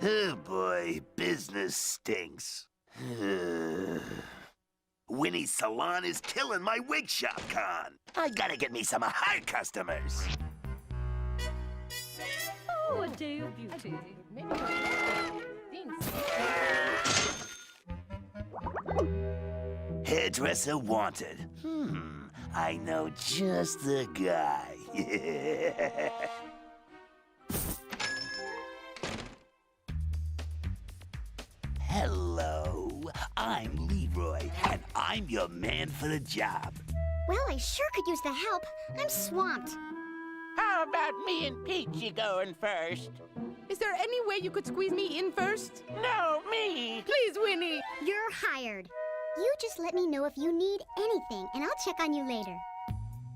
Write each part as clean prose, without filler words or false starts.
Oh boy, business stinks. Winnie's salon is killing my wig shop con. I gotta get me some hard customers. Oh, a day of beauty. Hairdresser wanted. I know just the guy. Hello, I'm Leroy, and I'm your man for the job. Well, I sure could use the help. I'm swamped. How about me and Peachy going first? Is there any way you could squeeze me in first? No, me. Please, Winnie. You're hired. You just let me know if you need anything, and I'll check on you later.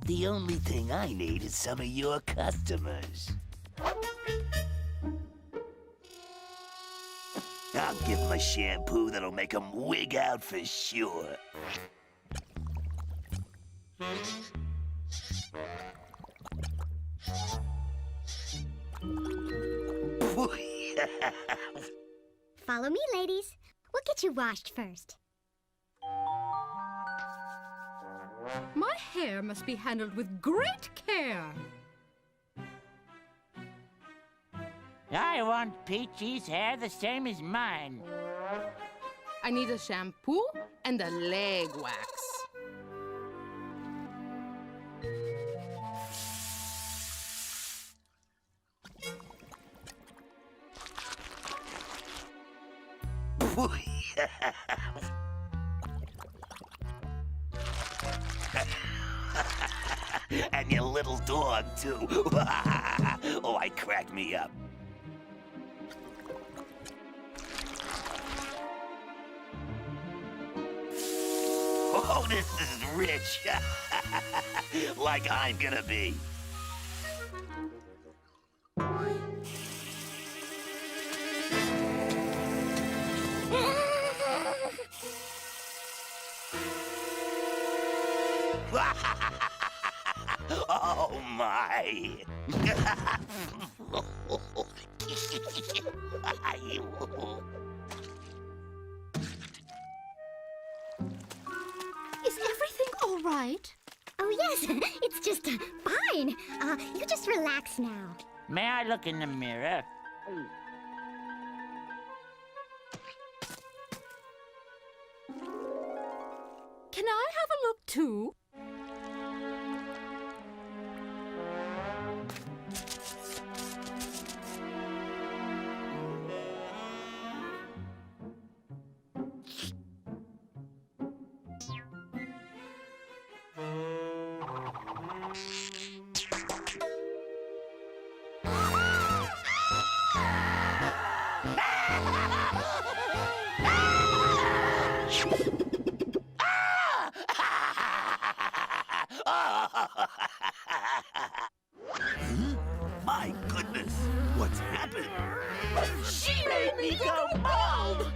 The only thing I need is some of your customers. I'll give them a shampoo that'll make them wig out for sure. Follow me, ladies. We'll get you washed first. My hair must be handled with great care. I want Peachy's hair the same as mine. I need a shampoo and a leg wax. And your little dog, too. Oh, I crack me up. Oh, this is rich. Like I'm gonna be. Oh, my. Is everything all right? Oh, yes. It's just fine. You just relax now. May I look in the mirror? Can I have a look too? My goodness, what's happened? She made me go bald!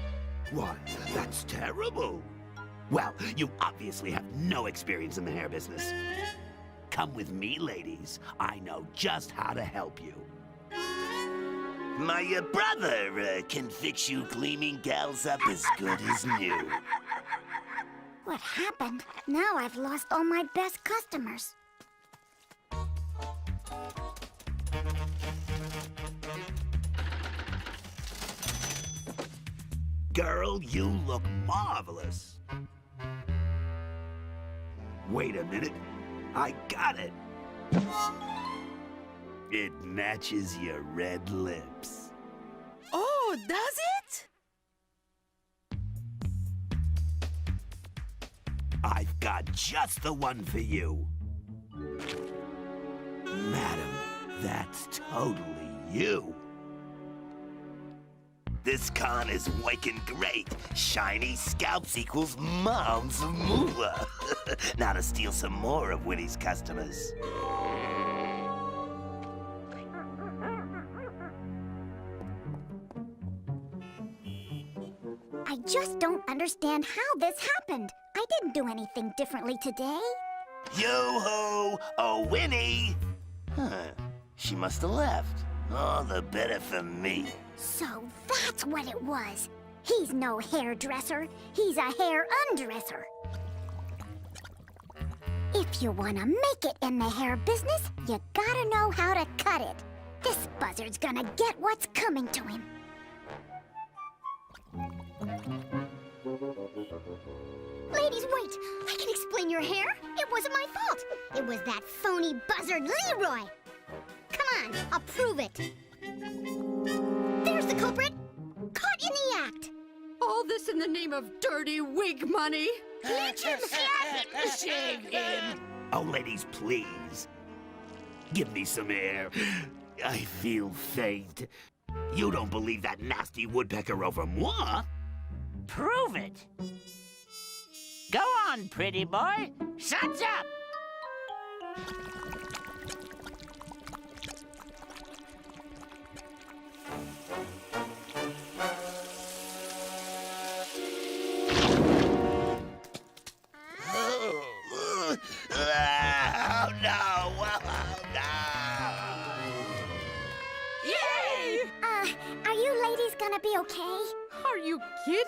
Why, that's terrible. Well, you obviously have no experience in the hair business. Come with me, ladies. I know just how to help you. My brother can fix you gleaming gals up as good as new. What happened? Now I've lost all my best customers. Girl, you look marvelous. Wait a minute. I got it. It matches your red lips. Oh, does it? I've got just the one for you. Madam, that's totally you. This con is working great. Shiny scalps equals mom's moolah. Now to steal some more of Winnie's customers. I just don't understand how this happened. I didn't do anything differently today. Yo-ho! Oh, Winnie! Huh. She must have left. All the better for me. So that's what it was. He's no hairdresser. He's a hair undresser. If you want to make it in the hair business, you gotta know how to cut it. This buzzard's gonna get what's coming to him. Ladies, wait! I can explain your hair. It wasn't my fault. It was that phony buzzard Leroy. Come on, I'll prove it. There's the culprit. Caught in the act. All this in the name of dirty wig money. Let him have it. Shave him! Oh, ladies, please. Give me some air. I feel faint. You don't believe that nasty woodpecker over moi? Prove it. Go on, pretty boy. Suds up. Oh, no! Oh, no! Yay! Are you ladies gonna be okay? Are you kidding?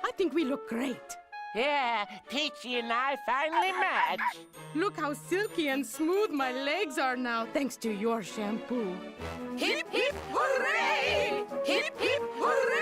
I think we look great. Yeah, Peachy and I finally match. Look how silky and smooth my legs are now, thanks to your shampoo. Hip, hip, hooray! Hip, hip, hooray!